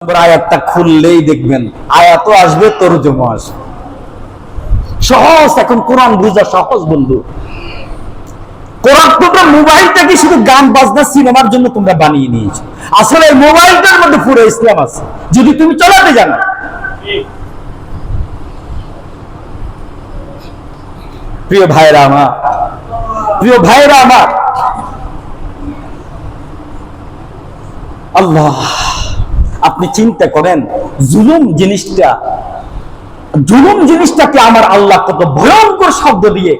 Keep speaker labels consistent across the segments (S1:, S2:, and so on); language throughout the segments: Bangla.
S1: আয়াতটা খুললেই দেখবেন আয়াতও আসবে, তরজমা আসবে। সহজ, এখন কোরআন বুঝা সহজ বন্ধু। কোরআন তোমরা মোবাইলটাকে শুধু গান বাজনা সিনেমার জন্য তোমরা বানিয়ে নিয়েছো। আসলে এই মোবাইলটার মধ্যে পুরো ইসলাম আছে, যদি তুমি চালাতে জানো। প্রিয় ভাইরা আমার, প্রিয় ভাইরা আমার, আল্লাহ, আপনি চিন্তা করেন জুলুম জিনিসটাকে আমার আল্লাহ কত ভয়ঙ্কর শব্দ দিয়ে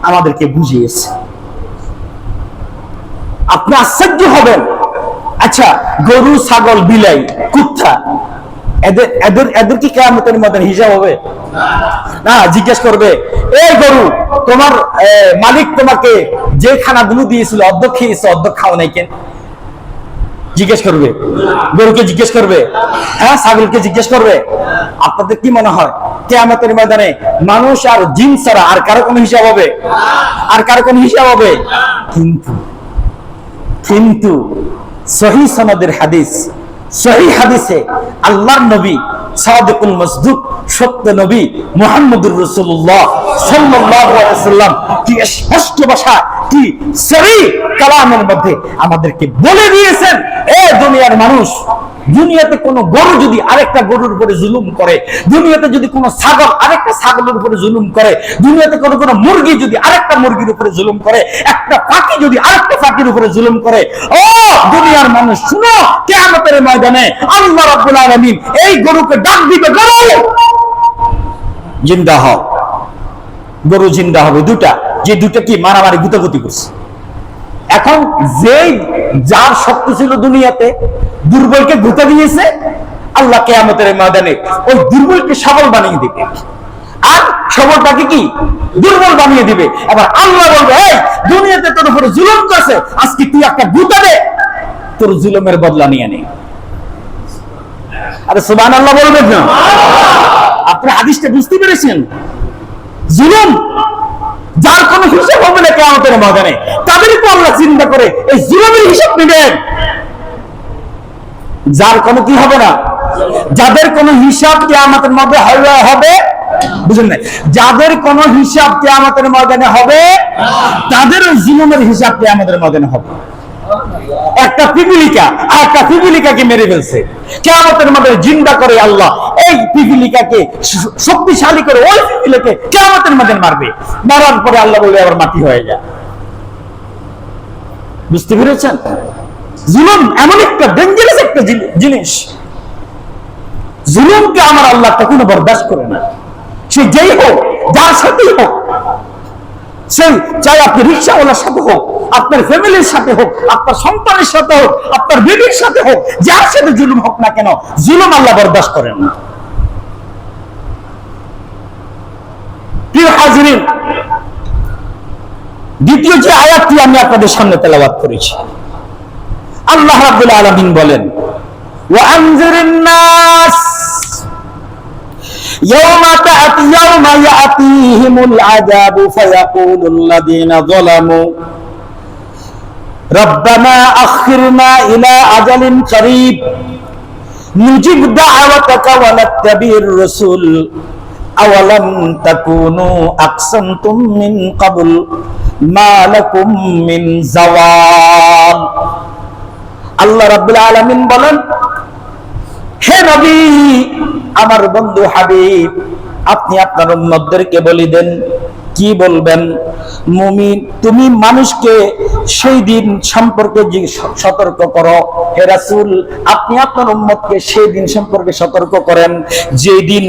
S1: আমাদেরকে বুঝিয়েছে। আপনি আশ্চর্য হবেন। আচ্ছা, গরু, ছাগল, বিলাই, কুত্তা, এদের কি কিয়ামতের ময়দানে হিসাব হবে? না, জিজ্ঞেস করবে, এই গরু, তোমার মালিক তোমাকে যে খানাগুলো দিয়েছিল অর্ধেক খেয়েছে, অর্ধেক খাও নাই কেন? জিজ্ঞেস করবে। গরুকে জিজ্ঞেস করবে, হ্যাঁ, ছাগলকে জিজ্ঞেস করবে। আপনাদের কি মনে হয় কিয়ামতের ময়দানে মানুষ আর জিন ছাড়া আর কারো কোনো হিসাব হবে? আর কারো কোনো হিসাব হবে? কিন্তু সহিহ সনদের হাদিস, সহিহ হাদিসে আল্লাহর নবী সাদিকুল মাসদুক, সত্য নবী মুহাম্মদুর রাসূলুল্লাহ সাল্লাল্লাহু আলাইহি ওয়াসাল্লাম কি স্পষ্ট ভাষা, কি সহিহ কালামের মধ্যে আমাদেরকে বলে দিয়েছেন, এ দুনিয়ার মানুষ, দুনিয়াতে কোন গরু যদি আরেকটা গরুর উপরে জুলুম করে, দুনিয়াতে যদি কোন ছাগল আরেকটা ছাগলের উপরে জুলুম করে, দুনিয়াতে কোন মুরগি যদি আরেকটা মুরগির উপরে জুলুম করে, একটা পাখি যদি আরেকটা পাখির উপরে জুলুম করে, ও দুনিয়ার মানুষ শুনো, কিয়ামতের ময়দানে আল্লাহ রাব্বুল আলামিন এই গরুকে ডাক দিবে, গরু জিন্দা হও। গরু জিন্দা হবে দুটা, যে দুটা কি মারামারি গুতাগুতি করছে। এখন যার শক্তি ছিল দুনিয়াতে, দুর্বলকে গুতা দিয়েছে, আল্লাহ কিয়ামতের ময়দানে ওই দুর্বলকে সবল বানিয়ে দিবে, আর সবলটাকে কি দুর্বল বানিয়ে দিবে। এবার আল্লাহ বলবে, এই দুনিয়াতে তোর উপরে জুলুম করছে, আজকে তুই একটা গুতা দে, তোর জুলুমের বদলা নিয়ে নে। আরে সুবহানাল্লাহ বলবেন না? আপনি হাদিসটা বুঝতে পেরেছেন? জুলুম যার কোনো হিসাব হবে না কিয়ামতের ময়দানে, তাদেরকে আল্লাহ চিন্তা করে এই জুলুমের হিসাব নেবেন। যার কোনো কি হবে না, যাদের কোনো হিসাব কিয়ামতের মধ্যে হবে, বুঝেন না, যাদের কোনো হিসাব কিয়ামতের ময়দানে হবে, তাদের জুলুমের হিসাব কিয়ামতের ময়দানে হবে। একটা পিপিলিকা আর একটা পিপিলিকাকে মেরে ফেলছে, কিয়ামতের মধ্যে জিন্দা করে আল্লাহ এই পিপিলিকাকে শক্তিশালী করে ওই পিপিলিকাকে কিয়ামতের মধ্যে মারবে। মারার পরে আল্লাহ বলবে, আবার মাটি হয়ে যায়। বুঝতে পেরেছেন? জুলুম এমন একটা ডেঞ্জারাস একটা জিনিস, জুলুমকে আমার আল্লাহ কখনো বরদাস্ত করে না। সে যেই হোক, যার সাথেই হোক, সেই চাই আপনি রিক্সাওয়ালার সাথে হোক, আপনার ফ্যামিলির সাথে হোক, আপনার সন্তানের সাথে হোক, আপনার বিবির সাথে হোক, যার সাথে জুলুম হোক না কেন, জুলুম আল্লাহ বরদাস্ত করেন না। প্রিয় হাজিরিন, দ্বিতীয় যে আয়াতটি আমি আপনাদের সামনে তেলাওয়াত করেছি, আল্লাহ রাব্বুল আলামিন বলেন, ওয়া আনজিরিন নাস يوم يأتيهم العذاب فيقول الذين ظلموا ربنا أخرنا إلى أجل قريب نجب دعوتك ونتبع الرسل أولم تكونوا أقسمتم من قبل ما لكم من زوال। আল্লাহ রাব্বুল আলামিন বলেন, হে নবী, আমার বন্ধু হাবিব, আপনি আপনার উম্মতদেরকে বলে দেন। কি বলবেন? মুমিন, তুমি মানুষকে সেই দিন সম্পর্কে সতর্ক করো। হে রাসূল, আপনি আপনার উম্মতকে সেই দিন সম্পর্কে সতর্ক করেন যেদিন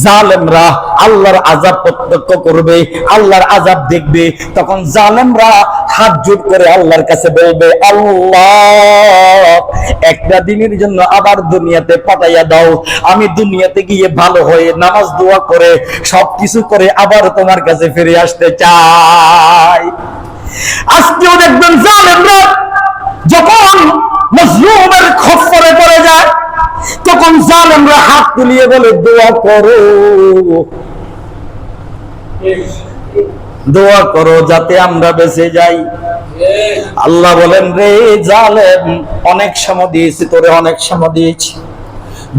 S1: জালেমরা আল্লাহর আযাব প্রত্যক্ষ করবে, আল্লাহর আযাব দেখবে। তখন জালেমরা হাত জোড় করে আল্লাহর কাছে বলবে, আল্লাহ, একটা দিনের জন্য আবার দুনিয়াতে পাঠাইয়া দাও, আমি দুনিয়াতে গিয়ে ভালো হয়ে নামাজ দোয়া করে সবকিছু করে আবার তোমার কাছে ফিরে আসতে চাই। আজকেও দেখবেন জালেমরা যখন মজলুমের খপ্পরে পড়ে যায়, তখন জালেমরা হাত তুলিয়ে বলে, দোয়া করো, দোয়া করো যাতে আমরা বেঁচে যাই। আল্লাহ বলেন, রে জালেম, অনেক সময় দিয়েছি তোরে, অনেক সময় দিয়েছি।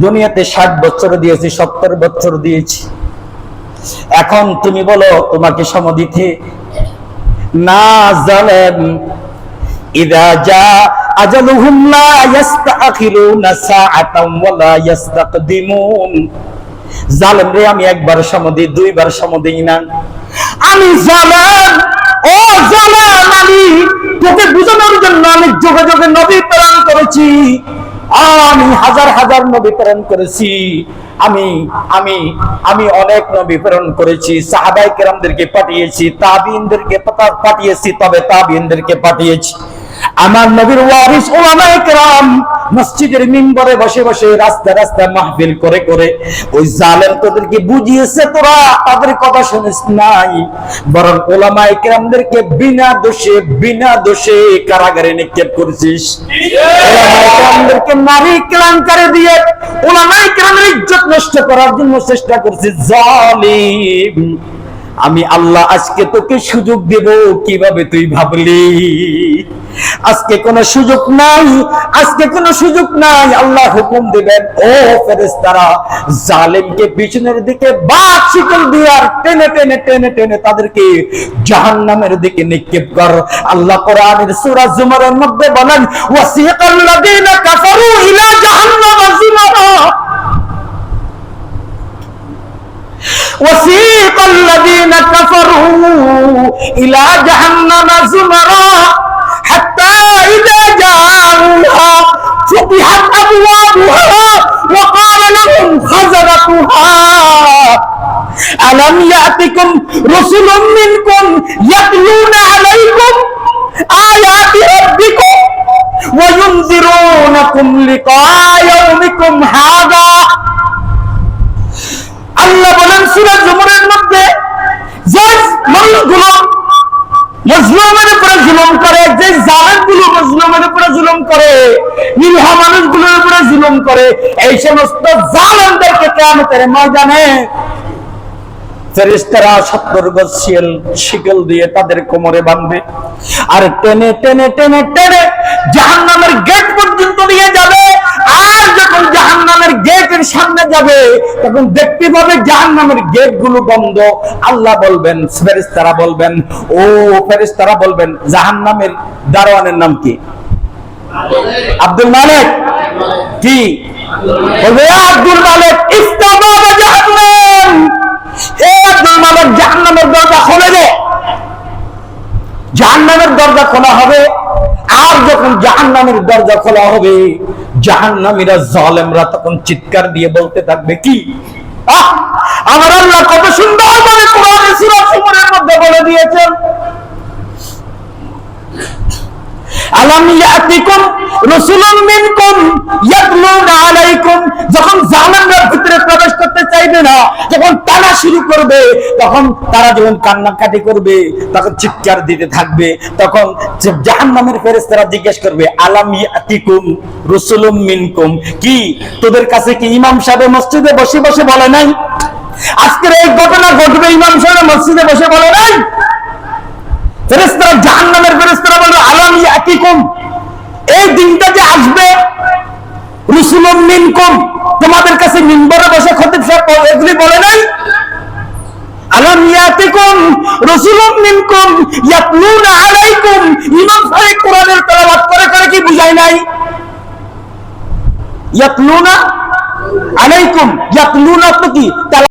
S1: দুনিয়াতে 60 বছর দিয়েছি, 70 বছর দিয়েছি। এখন তুমি বলো তোমাকে সময় দিতে না। জালেম, ইযা জা আজালুহুম লা ইস্তাখিরুনা সাআতাম ওয়া লা ইস্তাকদিমুন। জালেম রে, আমি একবার সময় দিই, দুইবার সময় দিই না। আমি জালেম, ও জালেম, আমি তোকে বুঝানোর জন্য আমি যুগে যুগে নবী প্রেরণ করেছি। আমি হাজার হাজার নবী প্রেরণ করেছি। আমি আমি আমি অনেক নবী প্রেরণ করেছি। সাহাবায়ে কেরামদেরকে পাঠিয়েছি, তাবিঈনদেরকে পাঠিয়েছি, তবে তাবিঈনদেরকে পাঠিয়েছি। আমার নবীর ওয়ারিস উলামায়ে কেরাম মসজিদের মিম্বরে বসে বসে, রাস্তা রাস্তা মাহফিল করে করে ওই জালেম তোদেরকে বুঝিয়েছে, তোরা তাদের কথা শুনিস নাই, বরং উলামায়ে কেরামদেরকে বিনা দোষে কারাগারে নিক্ষেপ করেছিস। উলামায়ে কেরামদেরকে নারী কেলেঙ্কারি দিয়ে উলামায়ে কেরামের ইজ্জত নষ্ট করার জন্য চেষ্টা করছিস। জালিম, আমি আল্লাহ আজকে তোকে সুযোগ দেব, কিভাবে তুই ভাবলি? আজকে কোনো সুযোগ নাই, আজকে কোনো সুযোগ নাই। আল্লাহ হুকুম দিবেন, ও ফেরেশতারা, জালেমকে পিছনের দিকে বাদ শিকল দিয়ে আর টেনে টেনে টেনে টেনে তাদেরকে জাহান্নামের দিকে নিক্ষেপ কর। আল্লাহ কোরআনের সূরা জুমারের মধ্যে বলেন, ওয়াসিকাল্লাযীনা কাফারু ইলা জাহান্নাম যুমারা, وسيق الذين كفروا إلى جهنم زمرا حتى إذا جاءوها فتحت أبوابها وقال لهم خزنتها ألم يأتكم رسل منكم يتلون عليكم آيات ربكم وينذرونكم لقاء يومكم هذا। আল্লাহ বলেন সূরা জুমারের মধ্যে, যে মানুষগুলো মুসলিমের উপরে জুলুম করে, যে জালেমগুলো মুসলিমের উপরে জুলুম করে, নিরীহ মানুষগুলোর উপরে জুলুম করে, এই সমস্ত জালেমদেরকে কিয়ামতের ময়দানে ফেরেশতারা 70 গজ শিকল দিয়ে তাদের কোমরে বাঁধবে আর টেনে টেনে টেনে টেনে জাহান্নামের গেট পর্যন্ত নিয়ে যাবে। আর যখন জাহান্নামের গেটের সামনে যাবে, তখন দেখতে পাবে জাহান্নামের গেট গুলো বন্ধ। আল্লাহ বলবেন, ফেরেশতারা বলবেন, ও ফেরেশতারা বলবেন, জাহান্নামের দারোয়ানের নাম কি? আব্দুল মালিক। কি বলবে? আব্দুল মালিক, ইফতাবা জাহান্নাম, হে আব্দুল মালিক, জাহান্নামের দরজা খুলে দে। জাহান্নামের দরজা খোলা হবে। আর যখন জাহান্নামের দরজা খোলা হবে, জাহান্নামীরা জালেমরা তখন চিৎকার দিয়ে বলতে থাকবে, কি আমার আল্লাহ কত সুন্দর করে কোরআনের সূরা জুমারের মধ্যে বলে দিয়েছেন, আলাম ইয়াতিকুম রাসূলুম মিনকুম ইয়াতলুনা আলাইকুম। যখন জাহান্নামের ভিতরে প্রবেশ করতে চাইবে না, যখন টানা শুরু করবে, তখন তারা যখন কান্নাকাটি করবে, তখন চিৎকার দিতে থাকবে, তখন জাহান্নামের ফেরেশতারা জিজ্ঞেস করবে, আলাম ইয়াতিকুম রাসূলুম মিনকুম, কি তোদের কাছে কি ইমাম সাহেব মসজিদে বসে বসে বলে নাই? আজকের এই ঘটনা ঘটবে ইমাম সাহেব মসজিদে বসে বলে নাই? ফেরেশতারা, জাহান্নামের ফেরেশতারা বলবে, আলাম ইয়াতিকুম, এই দিনটা যে আসবে, রাসূলুম মিনকুম, তোমাদের কাছে মিম্বরে বসে খতিব সাহেব এগুলি বলে নাই? আলাম ইয়াতিকুম রাসূলুম মিনকুম ইয়াতলুনা আলাইকুম, ইমাম সাহেব কোরআনের তেলাওয়াত করে করে কি বুঝায় নাই? ইয়াতলুনা আলাইকুম, ইয়াতলুনা তো কি